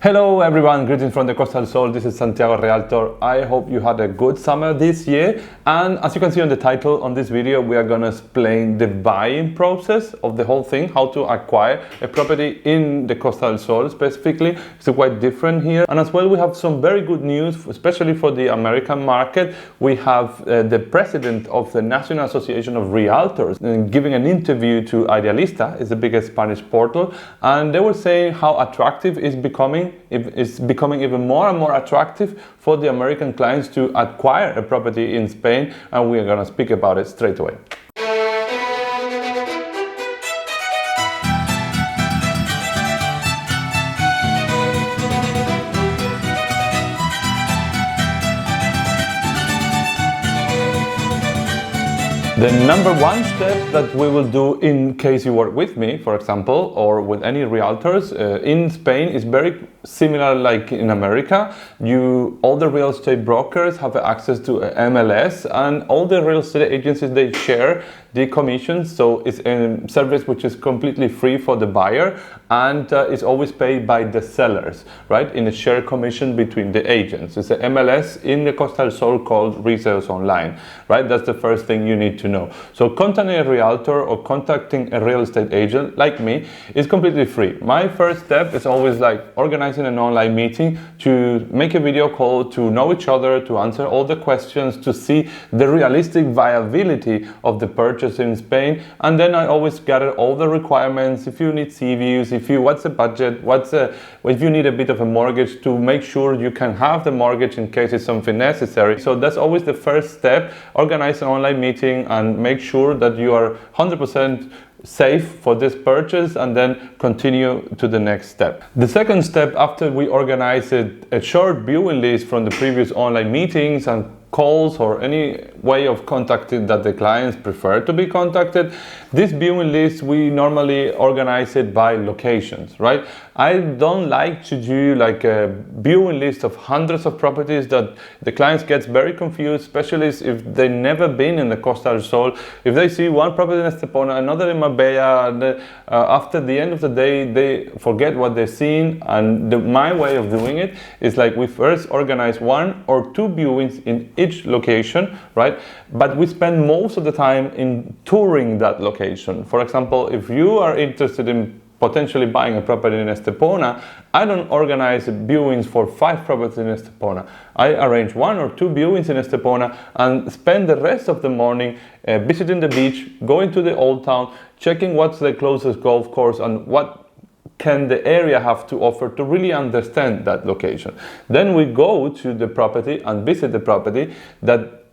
Hello everyone, greetings from the Costa del Sol. This is Santiago, realtor. I hope you had a good summer this year. And as you can see on the title on this video, we are going to explain the buying process of the whole thing, how to acquire a property in the Costa del Sol specifically. It's quite different here. And as well, we have some very good news, especially for the American market. We have the president of the National Association of Realtors giving an interview to Idealista, it's the biggest Spanish portal. And they were saying how attractive it's becoming even more and more attractive for the American clients to acquire a property in Spain, and we are going to speak about it straight away. The number one step that we will do in case you work with me, for example, or with any realtors in Spain is very similar like in America. All the real estate brokers have access to MLS, and all the real estate agencies, they share the commissions. So it's a service which is completely free for the buyer, and it's always paid by the sellers, right? In a share commission between the agents. It's an MLS in the Costa del Sol called Resales Online, right? That's the first thing you need to know. So contacting a realtor or contacting a real estate agent like me is completely free. My first step is always like organizing an online meeting to make a video call, to know each other, to answer all the questions, to see the realistic viability of the purchase in Spain. And then I always gather all the requirements. If you need CVs, what's the budget, if you need a bit of a mortgage, to make sure you can have the mortgage in case it's something necessary. So that's always the first step. Organize an online meeting and make sure that you are 100% safe for this purchase, and then continue to the next step. The second step, after we organize a short viewing list from the previous online meetings and calls or any way of contacting that the clients prefer to be contacted, this viewing list, we normally organize it by locations, right? I don't like to do like a viewing list of hundreds of properties that the clients gets very confused, especially if they've never been in the Costa del Sol. If they see one property in Estepona, another in Marbella, and after the end of the day, they forget what they've seen. And my way of doing it is like we first organize 1 or 2 viewings in each location, right? But we spend most of the time in touring that location. For example, if you are interested in potentially buying a property in Estepona, I don't organize viewings for 5 properties in Estepona. I arrange 1 or 2 viewings in Estepona and spend the rest of the morning visiting the beach, going to the old town, checking what's the closest golf course and what can the area have to offer to really understand that location. Then we go to the property and visit the property that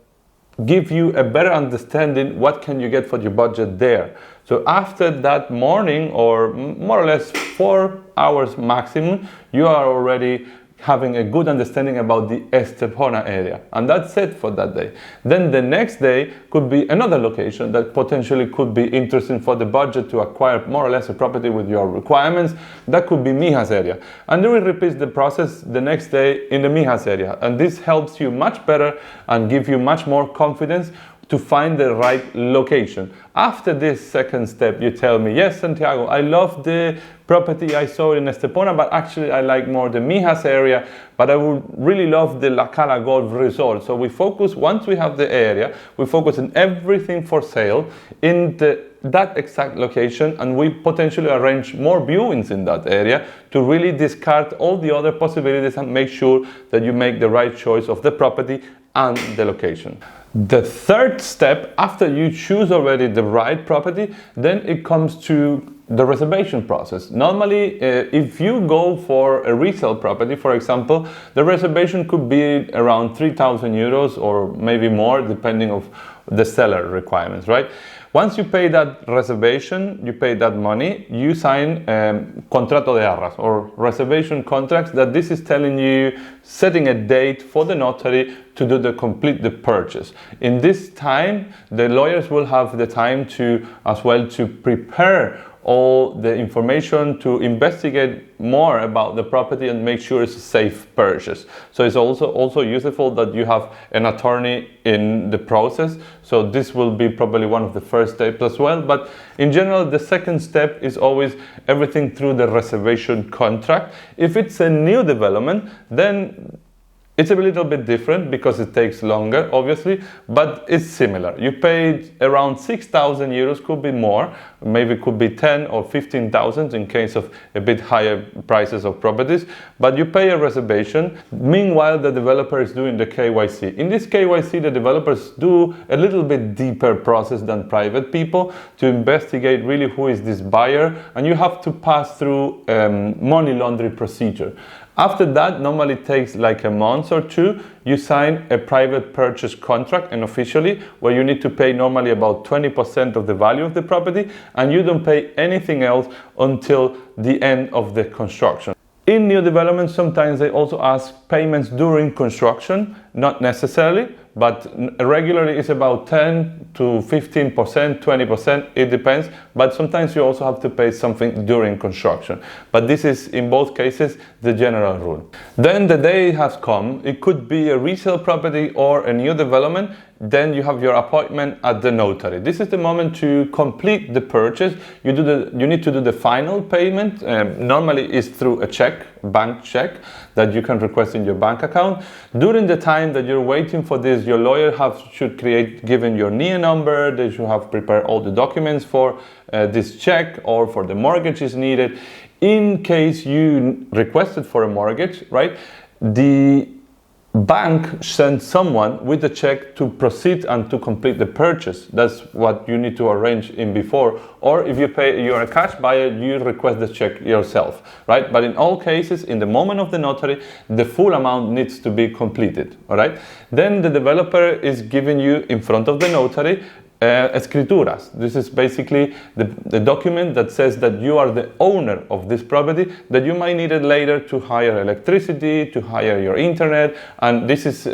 give you a better understanding what can you get for your budget there. So after that morning, or more or less 4 hours maximum, you are already having a good understanding about the Estepona area, and that's it for that day. Then the next day could be another location that potentially could be interesting for the budget to acquire more or less a property with your requirements. That could be Mijas area, and then we repeat the process the next day in the Mijas area, and this helps you much better and give you much more confidence to find the right location. After this second step, you tell me, yes, Santiago, I love the property I saw in Estepona, but actually I like more the Mijas area, but I would really love the La Cala Golf Resort. So we focus, once we have the area, we focus on everything for sale in that exact location, and we potentially arrange more viewings in that area to really discard all the other possibilities and make sure that you make the right choice of the property and the location. The third step, after you choose already the right property, then it comes to the reservation process. Normally, if you go for a resale property, for example, the reservation could be around 3,000 euros or maybe more, depending on the seller requirements, right? Once you pay that reservation, you pay that money, you sign contrato de arras or reservation contracts, that this is telling you, setting a date for the notary to complete the purchase. In this time, the lawyers will have the time to as well to prepare all the information to investigate more about the property and make sure it's a safe purchase. So it's also useful that you have an attorney in the process. So this will be probably one of the first steps as well. But in general, the second step is always everything through the reservation contract. If it's a new development, then it's a little bit different because it takes longer, obviously, but it's similar. You paid around 6,000 euros, could be more, maybe could be 10 or 15,000 in case of a bit higher prices of properties, but you pay a reservation. Meanwhile, the developer is doing the KYC. In this KYC, the developers do a little bit deeper process than private people to investigate really who is this buyer, and you have to pass through money laundering procedure. After that, normally it takes like a month or two, you sign a private purchase contract, and officially, where you need to pay normally about 20% of the value of the property, and you don't pay anything else until the end of the construction. In new developments, sometimes they also ask payments during construction, not necessarily, but regularly it's about 10 to 15%, 20%, it depends, but sometimes you also have to pay something during construction. But this is, in both cases, the general rule. Then the day has come, it could be a resale property or a new development, then you have your appointment at the notary. This is the moment to complete the purchase. You need to do the final payment. Normally it's through a check, bank check, that you can request in your bank account. During the time that you're waiting for this, your lawyer should given your NIE number. They should have prepared all the documents for this check or for the mortgage is needed. In case you requested for a mortgage, right? The bank sends someone with a check to proceed and to complete the purchase. That's what you need to arrange in before. Or if you're a cash buyer, you request the check yourself, right? But in all cases, in the moment of the notary, the full amount needs to be completed, all right? Then the developer is giving you in front of the notary escrituras. This is basically the document that says that you are the owner of this property, that you might need it later to hire electricity, to hire your internet, and this is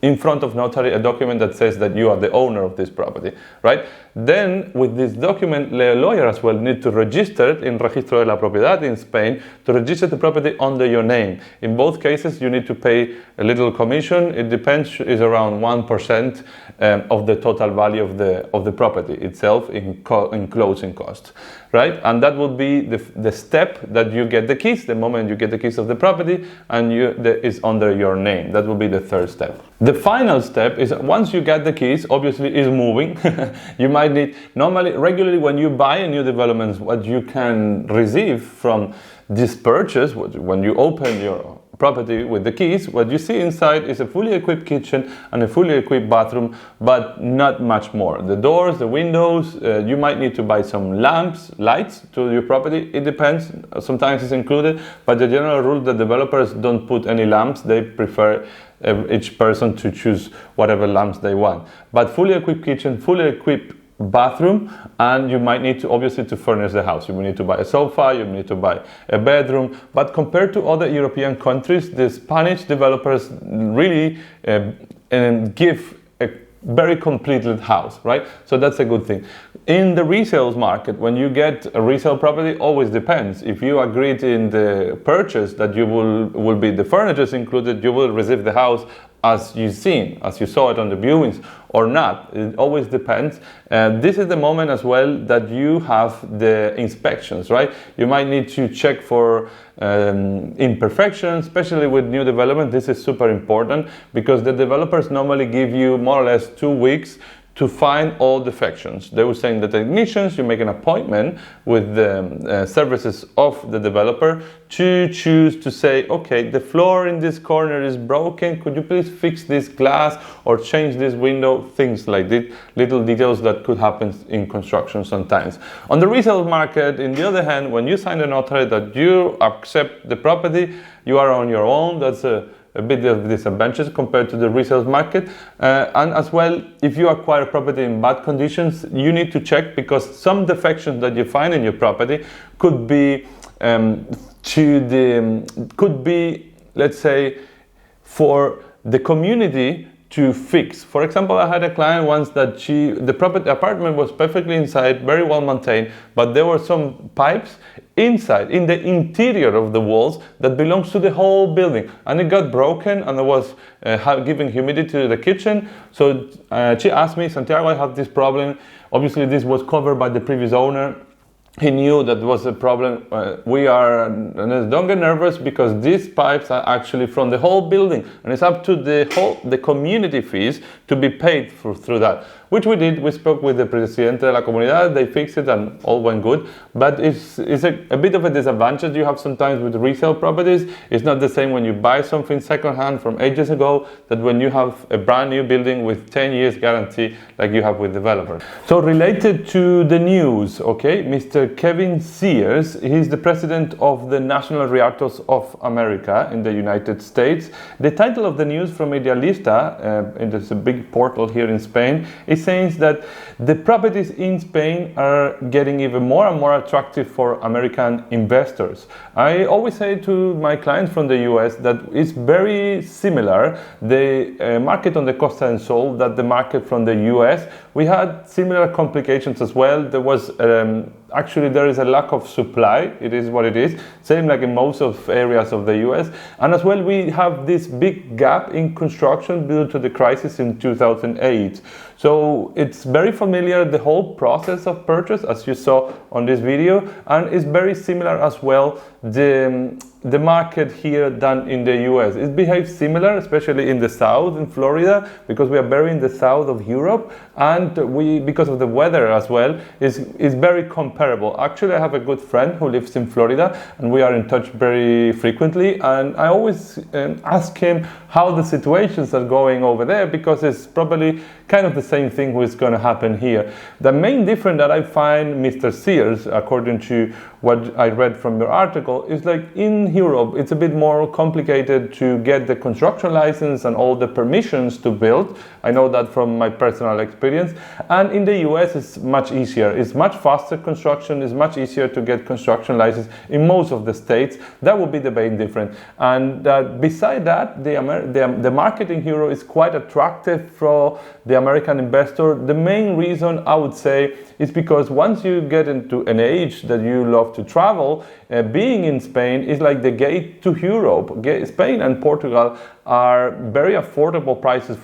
in front of notary a document that says that you are the owner of this property, right? Then with this document, the lawyer as well need to register it in Registro de la Propiedad in Spain to register the property under your name. In both cases, you need to pay a little commission. It depends, it's around 1% of the total value of the property itself in closing costs, right? And that will be the step that you get the keys, the moment you get the keys of the property and is under your name. That will be the third step. The final step is once you get the keys, obviously is moving. You might need, regularly when you buy a new development, what you can receive from this purchase, when you open your property with the keys, what you see inside is a fully equipped kitchen and a fully equipped bathroom, but not much more. The doors, the windows, you might need to buy some lights to your property. It depends, sometimes it's included, but the general rule that developers don't put any lamps. They prefer each person to choose whatever lamps they want. But fully equipped kitchen, fully equipped bathroom, and you might need to obviously to furnish the house. You will need to buy a sofa, you need to buy a bedroom, but compared to other European countries, the Spanish developers really give a very completed house, right? So that's a good thing. In the resale market, when you get a resale property, always depends. If you agreed in the purchase that you will be the furniture included, you will receive the house as you saw it on the viewings or not. It always depends. This is the moment as well that you have the inspections, right? You might need to check for imperfections, especially with new development. This is super important because the developers normally give you more or less 2 weeks to find all defections. They will send the technicians, you make an appointment with the services of the developer to choose to say, okay, the floor in this corner is broken, could you please fix this glass or change this window, things like this, little details that could happen in construction sometimes. On the resale market, on the other hand, when you sign a notary that you accept the property, you are on your own. That's a bit of disadvantages compared to the resale market, and as well, if you acquire property in bad conditions, you need to check because some defections that you find in your property could be let's say, for the community to fix. For example, I had a client once that the apartment was perfectly inside, very well maintained, but there were some pipes inside, in the interior of the walls that belongs to the whole building, and it got broken, and it was giving humidity to the kitchen. So she asked me, Santiago, I have this problem. Obviously, this was covered by the previous owner. He knew that was a problem. Don't get nervous, because these pipes are actually from the whole building, and it's up to the community fees to be paid through that, which we did. We spoke with the presidente de la comunidad, they fixed it and all went good. But it's a bit of a disadvantage you have sometimes with resale properties. It's not the same when you buy something secondhand from ages ago that when you have a brand new building with 10 years guarantee like you have with developers. So related to the news, okay, Mr. Kevin Sears, he's the president of the National Realtors of America in the United States. The title of the news from Idealista, and it's a big portal here in Spain, is saying that the properties in Spain are getting even more and more attractive for American investors. I always say to my clients from the US that it's very similar, the market on the Costa del Sol, that the market from the US. We had similar complications as well. There was actually there is a lack of supply. It is what it is, same like in most of areas of the US. And as well, we have this big gap in construction due to the crisis in 2008. So it's very familiar, the whole process of purchase, as you saw on this video, and it's very similar as well, the market here than in the US. It behaves similar, especially in the south, in Florida, because we are very in the south of Europe, and because of the weather as well, is very comparable. Actually, I have a good friend who lives in Florida, and we are in touch very frequently, and I always ask him how the situations are going over there, because it's probably kind of the same thing what's going to happen here. The main difference that I find, Mr. Sears, according to what I read from your article, is like in Europe it's a bit more complicated to get the construction license and all the permissions to build. I know that from my personal experience. And in the US it's much easier. It's much faster construction. It's much easier to get construction license in most of the states. That would be the main difference. And beside that, the market in Europe is quite attractive for the American investor. The main reason I would say is because once you get into an age that you love to travel, being in Spain is like the gate to Europe. Spain and Portugal are very affordable prices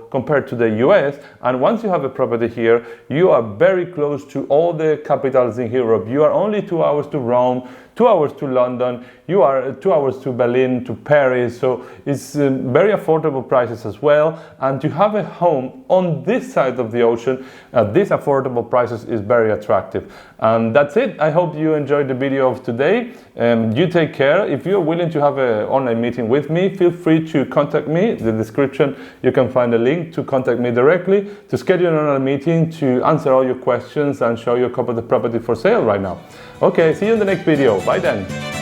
compared to the US, and once you have a property here, you are very close to all the capitals in Europe. You are only 2 hours to Rome, 2 hours to London, you are 2 hours to Berlin, to Paris, so it's very affordable prices as well. And to have a home on this side of the ocean at these affordable prices is very attractive. And that's it. I hope you enjoyed the video of today. You take care. If you're willing to have an online meeting with me, feel free to contact me. In the description you can find a link to contact me directly to schedule an online meeting to answer all your questions and show you a copy of the property for sale right now. Okay, see you in the next video. Bye then.